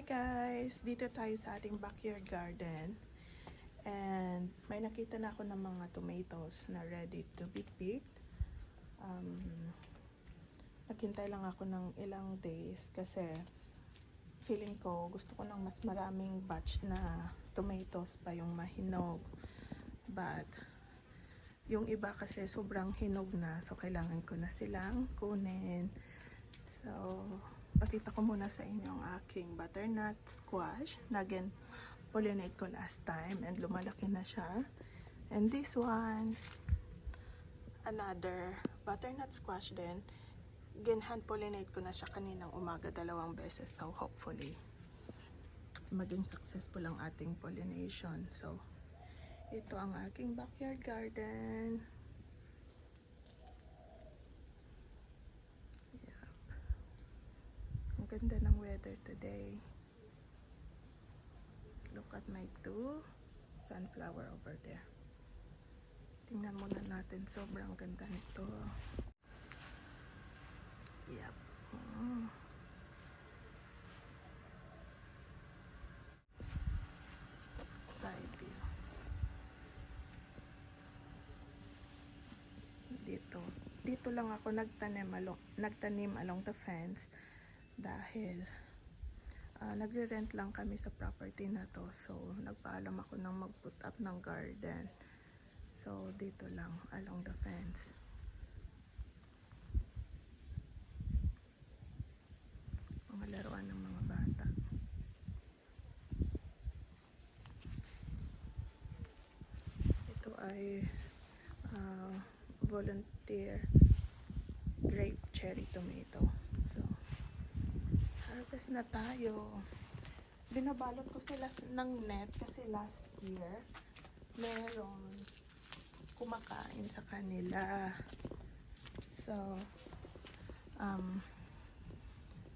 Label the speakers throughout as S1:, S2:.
S1: Hi guys! Dito tayo sa ating backyard garden. And may nakita na ako ng mga tomatoes na ready to be picked. Naghintay lang ako ng ilang days kasi feeling ko gusto ko ng mas maraming batch na tomatoes pa yung mahinog. But yung iba kasi sobrang hinog na, so kailangan ko na silang kunin. So, pakita ko muna sa inyo ang aking butternut squash na again pollinate ko last time and lumalaki na siya. And this one, another butternut squash din. Again, hand pollinate ko na siya kaninang umaga 2 beses. So, hopefully, maging successful ang ating pollination. So, ito ang aking backyard garden. Ganda ng weather today. Look at my 2 sunflower over there. Tingnan muna natin, sobrang ganda nito. Yep. Side view. Dito lang ako nagtanim along the fence dahil nagre-rent lang kami sa property na to. So, nagpaalam ako ng mag-put up ng garden. So, dito lang along the fence. Mga laruan ng mga bata. Ito ay volunteer grape cherry tomato. So, harvest na tayo. Binabalot ko sila ng net kasi last year meron kumakain sa kanila. So,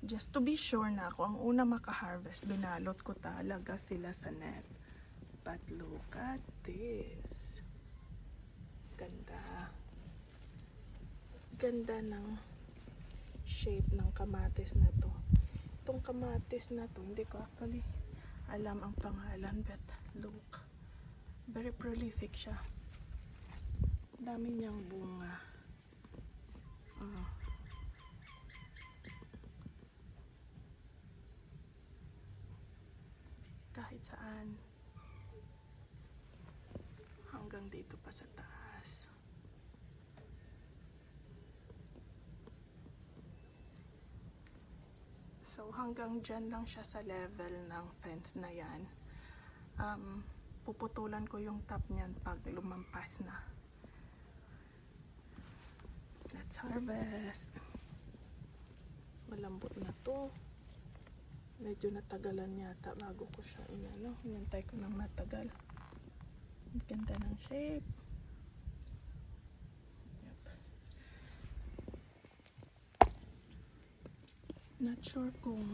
S1: just to be sure na ako ang una makaharvest, binalot ko talaga sila sa net. But look at this. Ganda. Ganda ng shape ng kamatis na to. Itong kamatis na to, hindi ko actually alam ang pangalan, but look. Very prolific siya. Dami niyang bunga. Kahit saan. Hanggang dito pa sa taas. So, hanggang dyan lang siya sa level ng fence na yan. Puputulan ko yung top niyan pag lumampas na. Let's harvest. Malambot na to. Medyo natagalan yata bago ko siya inano. Hinintay ko ng matagal. Ang ganda ng shape. Not sure kung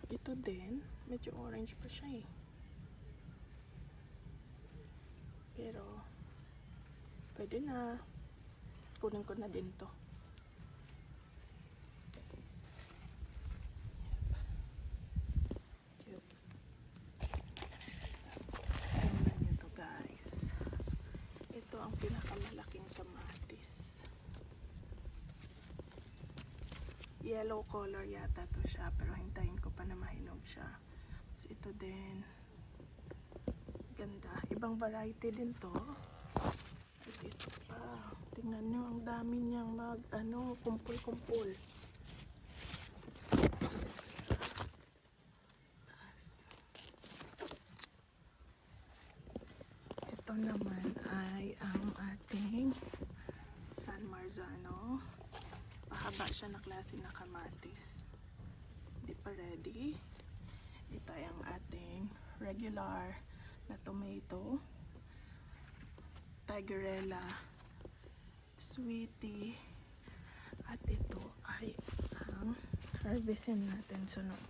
S1: ito din. Medyo orange pa siya eh. Pero, pwede na. Kunin ko na din to. Cute. Tingnan nyo to guys. Ito ang pinakamalaking kamatis. Yellow color yata to siya, pero hintayin ko pa na mahinog siya. So, ito din. Ganda. Ibang variety din to. At ito pa. Tingnan nyo, ang dami niyang kumpul-kumpul. Ito naman ay ang ating San Marzano. Pahaba siya na klase na kamatis. Hindi pa ready. Ito ay ang ating regular na tomato. Tigerella. Sweetie. At ito ay ang harvestin natin sunod.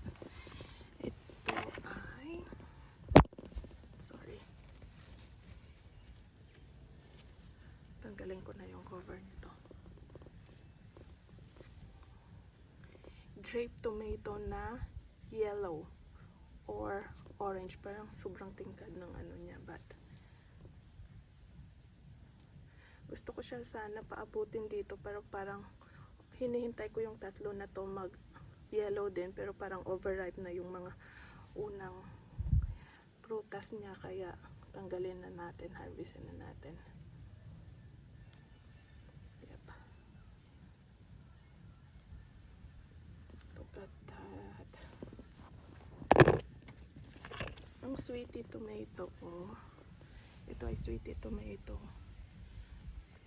S1: Ito ay tanggalin ko na yung cover nito. Grape tomato na yellow. or orange. Parang sobrang tingkad ng ano niya, but gusto ko siya sana paabutin dito, pero parang hinihintay ko yung tatlo na to mag yellow din, pero parang overripe na yung mga unang prutas niya, kaya tanggalin na natin, harvestin na natin. Yep. Look at that. Ang sweetie tomato ko. Ito ay sweetie tomato.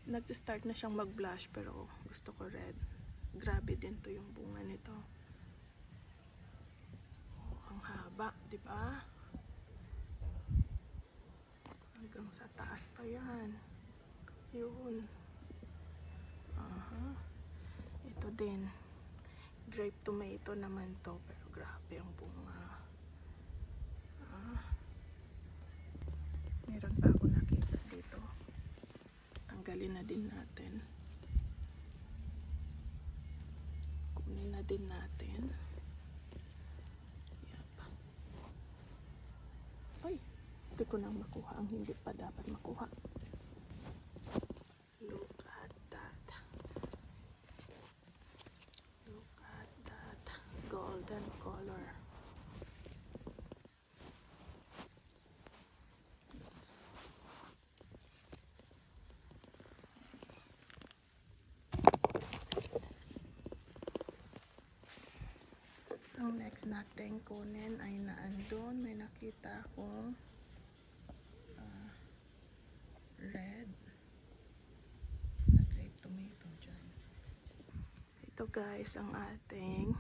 S1: Nag-start na siyang mag-blush, pero gusto ko red. Grabe din to yung bunga nito. Oh, ang haba, di ba? Hanggang sa taas pa yan. Yun. Aha. Ito din. Grape tomato naman to, pero grabe ang bunga. Meron pa ako nakita dito. Tanggalin na din natin. Kunin na din natin. Yep. Ay, hindi ko nang makuha ang hindi pa dapat makuha. Look at that. Look at that golden color. Ang next natin kunin ay naandun. May nakita akong red na grape tomato dyan. Ito guys, ang ating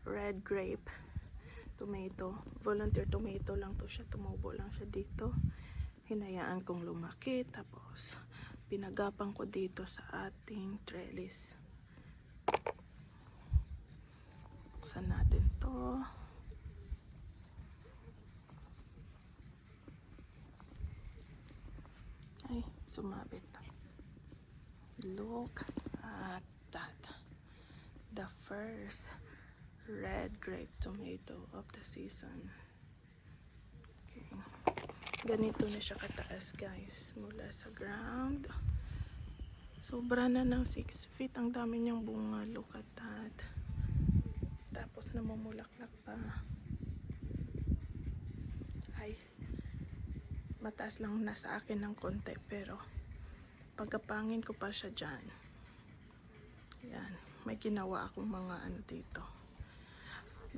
S1: red grape tomato. Volunteer tomato lang to siya. Tumubo lang siya dito. Hinayaan kong lumaki. Tapos pinagapang ko dito sa ating trellis. Buksan natin to. Ay, sumabit. Look at that. The first red grape tomato of the season. Okay. Ganito na siya kataas guys. Mula sa ground. Sobra na ng 6 feet. Ang dami niyang bunga. Look at that. Tapos namumulaklak pa. Ay, mataas lang nasa akin ng konti, pero pagkapangin ko pa siya dyan. Yan, may ginawa akong mga ano dito,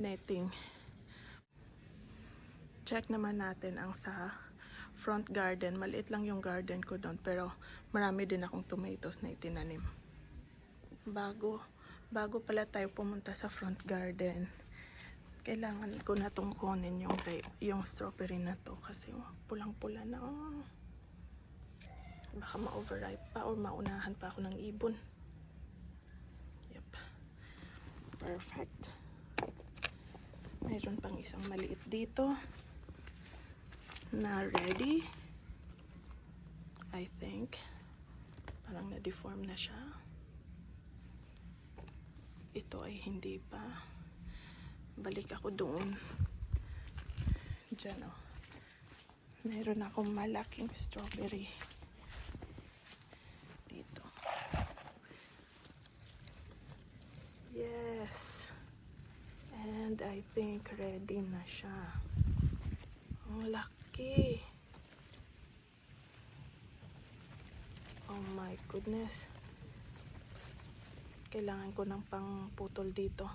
S1: netting. Check naman natin ang sa front garden. Maliit lang yung garden ko doon, pero marami din akong tomatoes na itinanim. Bago pala tayo pumunta sa front garden, kailangan ko na tong kunin yung strawberry na to, kasi pulang-pula na. Baka ma-overripe pa or maunahan pa ako ng ibon. Yep. Perfect. Mayroon pang isang maliit dito na ready. I think. Parang na-deform na siya. Ito ay hindi pa. Balik ako doon. Diyan oh. Meron akong malaking strawberry dito. Yes. And I think ready na siya. Ang laki. Oh my goodness. Kailangan ko ng pangputol dito.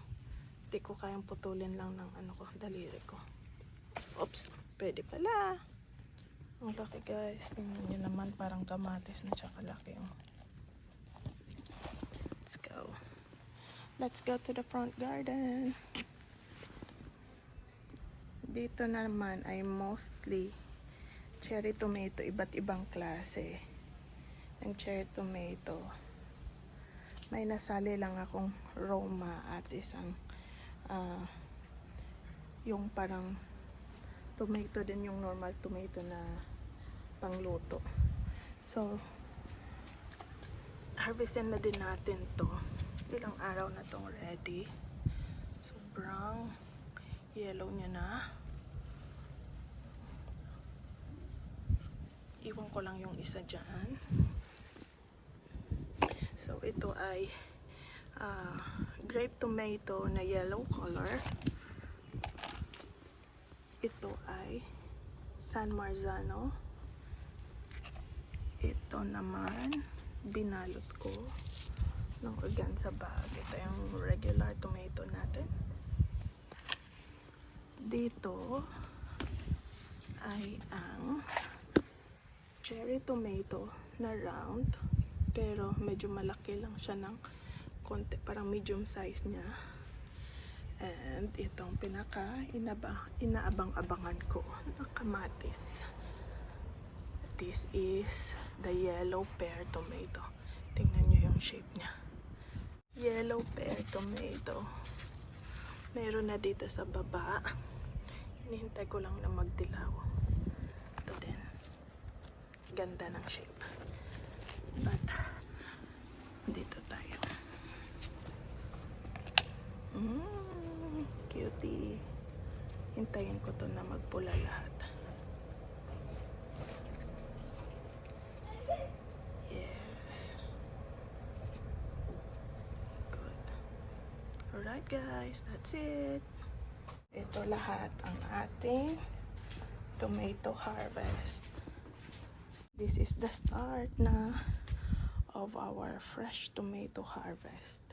S1: Hindi ko kayang putulin lang ng ano ko, daliri ko. Oops, pwede pala. Ang laki guys. Tingnan nyo naman, parang kamatis na siya kalaki. Oh. Let's go. Let's go to the front garden. Dito naman ay mostly cherry tomato, iba't ibang klase ng cherry tomato. May nasali lang akong Roma at isang yung parang tomato din, yung normal tomato na pangluto. So harvestin na din natin to. Ilang araw na tong ready. Sobrang yellow niya na. Iwan ko lang yung isa dyan. So, ito ay grape tomato na yellow color. Ito ay San Marzano. Ito naman, binalot ko ng organza bag. Ito yung regular tomato natin. Dito ay ang cherry tomato na round. Pero medyo malaki lang siya ng konti. Parang medium size niya. And itong inaabang-abangan ko na kamatis. This is the yellow pear tomato. Tingnan nyo yung shape niya. Yellow pear tomato. Meron na dito sa baba. Hinihintay ko lang na magdilaw. Ito din. Ganda ng shape. But, dito tayo. Cutie. Hintayin ko to na magpula lahat. Yes. Good. Alright guys, that's it. Ito lahat ang ating tomato harvest. This is the start na of our fresh tomato harvest.